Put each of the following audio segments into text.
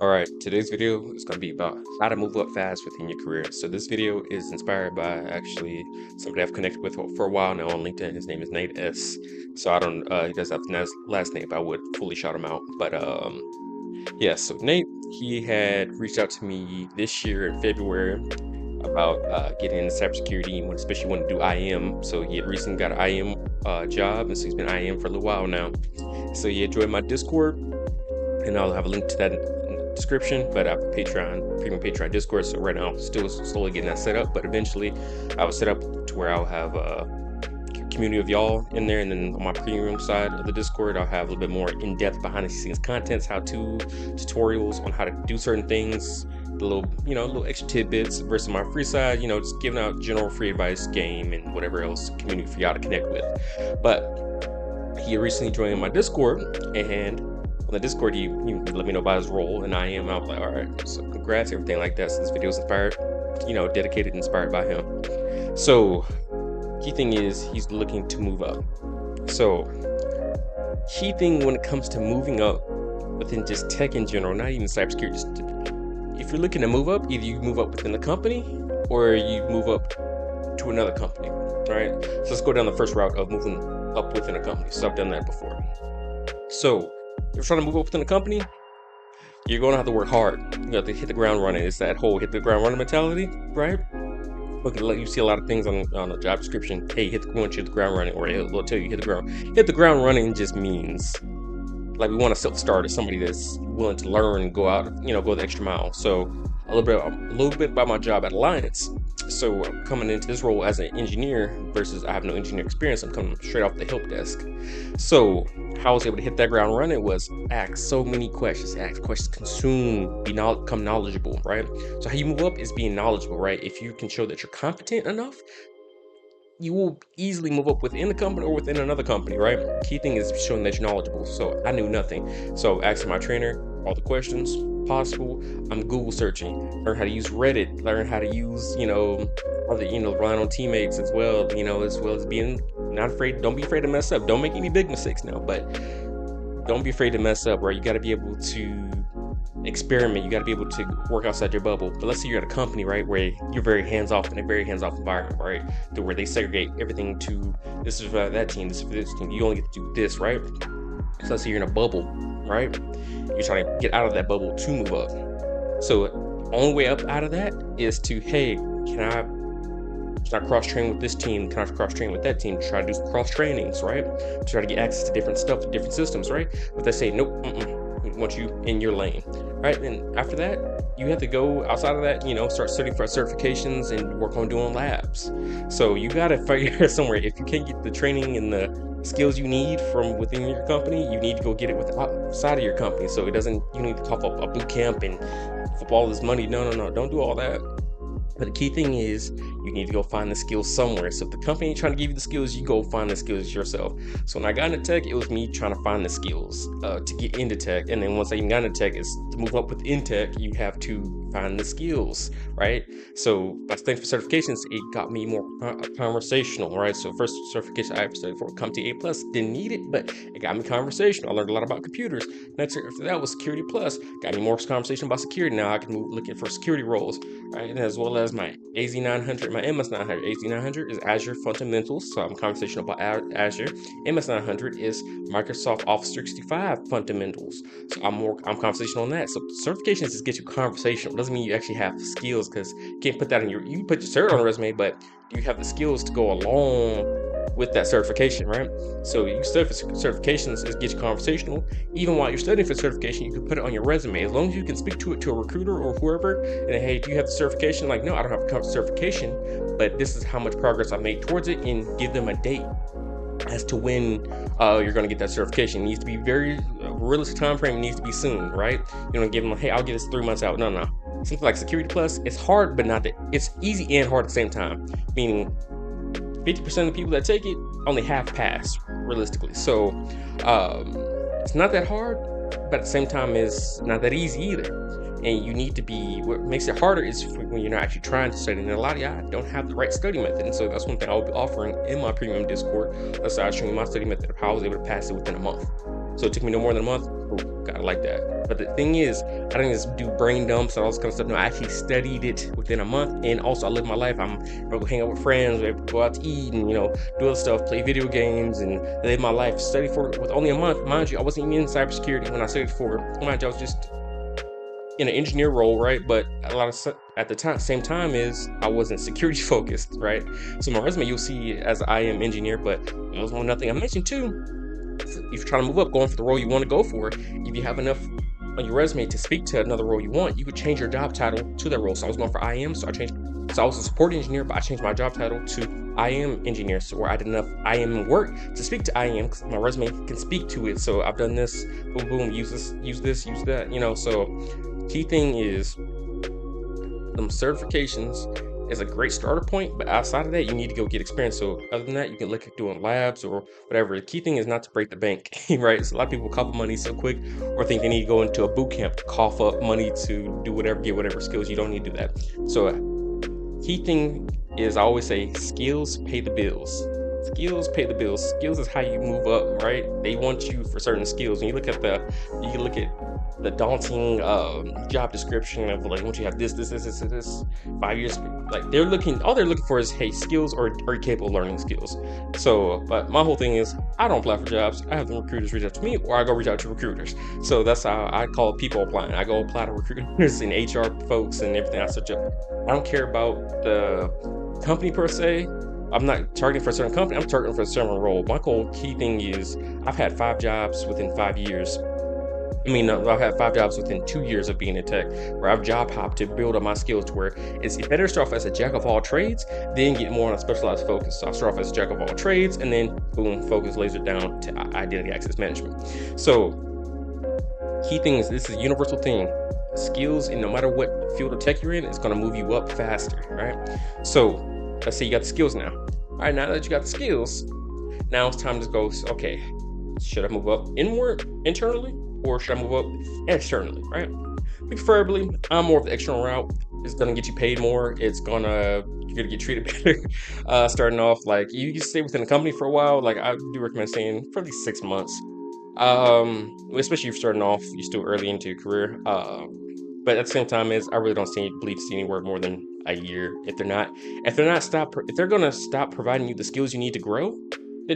Alright, today's video is going to be about how to move up fast within your career. So this video is inspired by actually somebody I've connected with for a while now on LinkedIn. His name is Nate S. So I don't, he does have the last name, but I would fully shout him out. But yeah, so Nate, he had reached out to me this year in February about getting into cybersecurity, especially when to do IM. So he had recently got an IM job, and so he's been IM for a little while now. So he had joined my Discord, and I'll have a link to that in the description. But I have a premium Patreon Discord, so right now still slowly getting that set up. But eventually, I will set up to where I'll have a community of y'all in there, and then on my premium side of the Discord, I'll have a little bit more in-depth behind-the-scenes contents, how-to tutorials on how to do certain things, little extra tidbits. Versus my free side, just giving out general free advice, game, and whatever else community for y'all to connect with. But he recently joined my Discord, and on the Discord, he let me know about his role, and I was like, all right, so congrats, everything like that. So this video is inspired, dedicated, inspired by him. So key thing is he's looking to move up. So key thing when it comes to moving up within just tech in general, not even cybersecurity, just if you're looking to move up, either you move up within the company or you move up to another company, right? So let's go down the first route of moving up within a company. So I've done that before. So if you're trying to move up within a company, you're going to have to work hard. You have to hit the ground running. It's that whole hit the ground running mentality, right? Okay, you see a lot of things on a job description. Hey, hit the ground running, or they'll tell you hit the ground. Hit the ground running just means like we want a self-starter, somebody that's willing to learn and go out, go the extra mile. So a little bit about my job at Alliance. So I'm coming into this role as an engineer versus I have no engineer experience. I'm coming straight off the help desk. So how I was able to hit that ground running was ask so many questions, consume, become knowledgeable, right? So how you move up is being knowledgeable, right? If you can show that you're competent enough, you will easily move up within the company or within another company, right? Key thing is showing that you're knowledgeable. So I knew nothing. So asking my trainer all the questions possible. I'm Google searching, learn how to use Reddit, learn how to use, relying on teammates as well, as well as being not afraid. Don't be afraid to mess up. Don't make any big mistakes now, but don't be afraid to mess up, right? You got to be able to experiment. You got to be able to work outside your bubble. But let's say you're at a company, right, where you're very hands-off in a very hands-off environment, right, to where they segregate everything to this is for that team, this is for this team. You only get to do this, right? So let's say you're in a bubble, right? You're trying to get out of that bubble to move up. So only way up out of that is to, hey, can I cross train with this team? Can I cross train with that team? Try to do cross trainings, right? Try to get access to different stuff, to different systems, right? But they say nope, we want you in your lane, right? And after that, you have to go outside of that, start studying for certifications and work on doing labs. So you got to figure somewhere. If you can't get the training and the skills you need from within your company, you need to go get it outside of your company. So it doesn't, you need to cough up a boot camp and flip all this money. No, don't do all that. But the key thing is you need to go find the skills somewhere. So if the company ain't trying to give you the skills, you go find the skills yourself. So when I got into tech, it was me trying to find the skills to get into tech. And then once I even got into tech, is to move up within tech, you have to find the skills, right? So by studying for certifications, it got me more conversational, right? So first certification I ever studied for, CompTIA A+, didn't need it, but it got me conversational. I learned a lot about computers. Next after that was Security Plus, got me more conversation about security. Now I can move looking for security roles, right? And as well as my AZ900, my MS900. AZ900 is Azure Fundamentals, so I'm conversational about Azure. MS900 is Microsoft Office 365 Fundamentals, so I'm conversational on that. So certifications just get you conversational. It doesn't mean you actually have skills, because you can't put that in you put your cert on a resume, but you have the skills to go along with that certification, right? So you study for certifications, it gets you conversational. Even while you're studying for certification, you can put it on your resume. As long as you can speak to it to a recruiter or whoever, and hey, do you have the certification? Like, no, I don't have a certification, but this is how much progress I made towards it, and give them a date as to when you're going to get that certification. It needs to be very realistic time frame. It needs to be soon, right? You don't give them, hey, I'll get this 3 months out. No. Something like Security Plus, it's hard, but not that it's easy and hard at the same time. Meaning 50% of the people that take it only half pass, realistically. So it's not that hard, but at the same time it's not that easy either. And you need to be, what makes it harder is when you're not actually trying to study. And a lot of y'all don't have the right study method. And so that's one thing I'll be offering in my premium Discord. Let's say I show you my study method of how I was able to pass it within a month. So it took me no more than a month, gotta like that. But the thing is, I didn't just do brain dumps and all this kind of stuff. No, I actually studied it within a month, and also I live my life. I'm able to hang out with friends, able to go out to eat, and do other stuff, play video games, and live my life. Study for with only a month, mind you. I wasn't even in cybersecurity when I studied for. Mind you, I was just in an engineer role, right? But a lot of at the same time is I wasn't security focused, right? So my resume you'll see as I am engineer, but that was one nothing I mentioned too. If you're trying to move up, going for the role you want to go for, if you have enough on your resume to speak to another role you want, you could change your job title to that role. So I was going for IM, so I changed. So I was a support engineer, but I changed my job title to IM engineer, so where I did enough IM work to speak to IM, because my resume can speak to it. So I've done this, boom, boom, use this, use that, So key thing is them certifications is a great starter point, but outside of that, you need to go get experience. So other than that, you can look at doing labs or whatever. The key thing is not to break the bank, right? So a lot of people cough up money so quick, or think they need to go into a boot camp to cough up money to do whatever, get whatever skills. You don't need to do that. So key thing is, I always say, skills pay the bills. Skills pay the bills. Skills is how you move up, right? They want you for certain skills. When you look at the daunting job description of like, once you have this 5 years, like all they're looking for is, hey, skills, or are you capable of learning skills? So, but my whole thing is, I don't apply for jobs. I have the recruiters reach out to me, or I go reach out to recruiters. So that's how I call it people applying. I go apply to recruiters and HR folks and everything. I search up. I don't care about the company per se. I'm not targeting for a certain company. I'm targeting for a certain role. My whole key thing is, I've had 5 jobs within 5 years. I've had 5 jobs within 2 years of being in tech, where I've job hopped to build up my skills to where it's better to start off as a jack of all trades, then get more on a specialized focus. So I start off as a jack of all trades, and then boom, focus laser down to identity access management. So key thing is, this is a universal thing. Skills, and no matter what field of tech you're in, it's going to move you up faster, right? So let's say you got the skills now. All right, now that you got the skills, now it's time to go, okay, should I move up internally, or should I move up externally, right? Preferably, I'm more of the external route. It's gonna get you paid more. You're gonna get treated better. Starting off, like, you can stay within the company for a while. Like, I do recommend staying for at least 6 months. Especially if you're starting off, you're still early into your career. But at the same time, I really don't believe to see anywhere more than a year. If they're gonna stop providing you the skills you need to grow,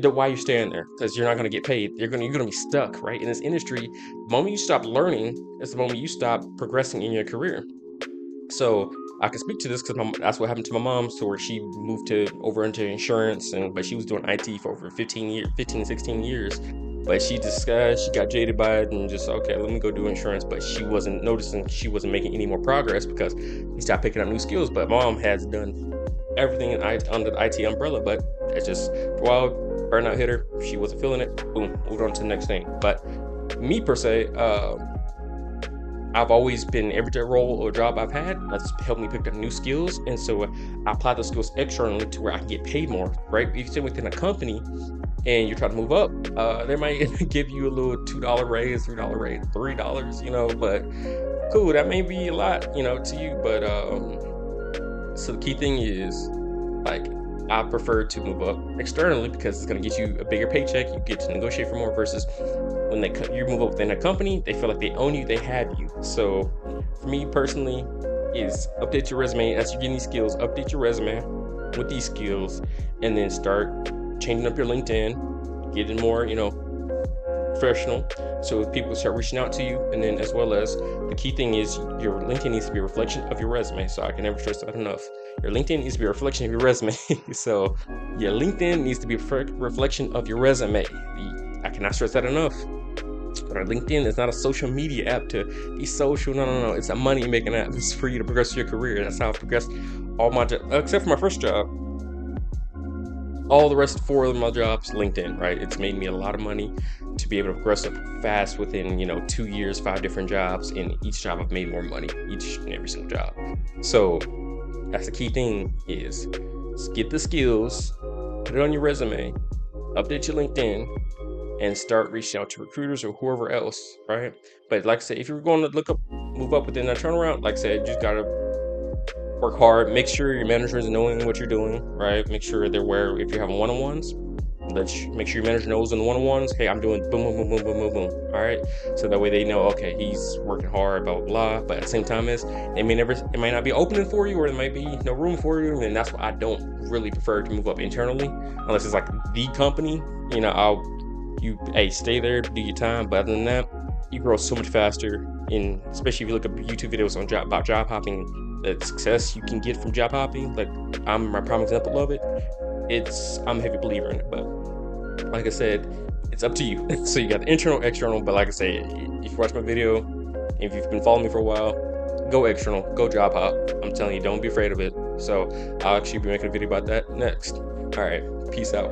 why are you staying there? Because you're not gonna get paid. You're gonna be stuck, right? In this industry, the moment you stop learning is the moment you stop progressing in your career. So I can speak to this because that's what happened to my mom. So where she moved over into insurance, but she was doing IT for over 15, 16 years. But she got jaded by it and just, okay, let me go do insurance. But she wasn't noticing she wasn't making any more progress because she stopped picking up new skills. But mom has done everything under the IT umbrella, but it's just, for a while, burnout hit her. She wasn't feeling it. Boom, moved on to the next thing. But me per se, I've always been, every role or job I've had, that's helped me pick up new skills. And so I apply those skills externally to where I can get paid more, right? If you sit within a company and you're trying to move up, they might give you a little $2 raise, $3 raise, $3, but cool, that may be a lot, to you. But so the key thing is, like, I prefer to move up externally because it's going to get you a bigger paycheck. You get to negotiate for more, versus when you move up within a company, they feel like they own you, they have you. So for me personally, is update your resume as you're getting these skills. Update your resume with these skills, and then start changing up your LinkedIn, getting more, professional, so people start reaching out to you. And then, as well as, the key thing is, your LinkedIn needs to be a reflection of your resume. So I can never stress that enough. Your LinkedIn needs to be a reflection of your resume. So your LinkedIn needs to be a reflection of your resume. I cannot stress that enough. But LinkedIn is not a social media app to be social. No. It's a money making app. It's for you to progress your career. That's how I've progressed all my jobs, except for my first job. All the rest, 4 of my jobs, LinkedIn, right? It's made me a lot of money to be able to progress up fast within, 2 years, 5 different jobs. And each job I've made more money, each and every single job. So that's the key thing, is get the skills, put it on your resume, update your LinkedIn, and start reaching out to recruiters or whoever else, right? But like I said, if you're going to move up within that turnaround, like I said, you just gotta work hard. Make sure your manager is knowing what you're doing, right? Make sure they're aware if you're having one-on-ones. Make sure your manager knows in the one-on-ones, hey, I'm doing boom, boom, boom, boom, boom, boom, boom. All right. So that way they know, okay, he's working hard, blah, blah, blah. But at the same time it might not be opening for you, or there might be no room for you. And that's why I don't really prefer to move up internally, unless it's like the company, you know, stay there, do your time. But other than that, you grow so much faster. And especially if you look at YouTube videos on about job hopping, the success you can get from job hopping, like I'm my prime example of it. I'm a heavy believer in it, but like I said, it's up to you. So you got the internal, external, but like I say, if you watch my video, if you've been following me for a while, go external, go job hop. I'm telling you, don't be afraid of it. So I'll actually be making a video about that next. All right, peace out.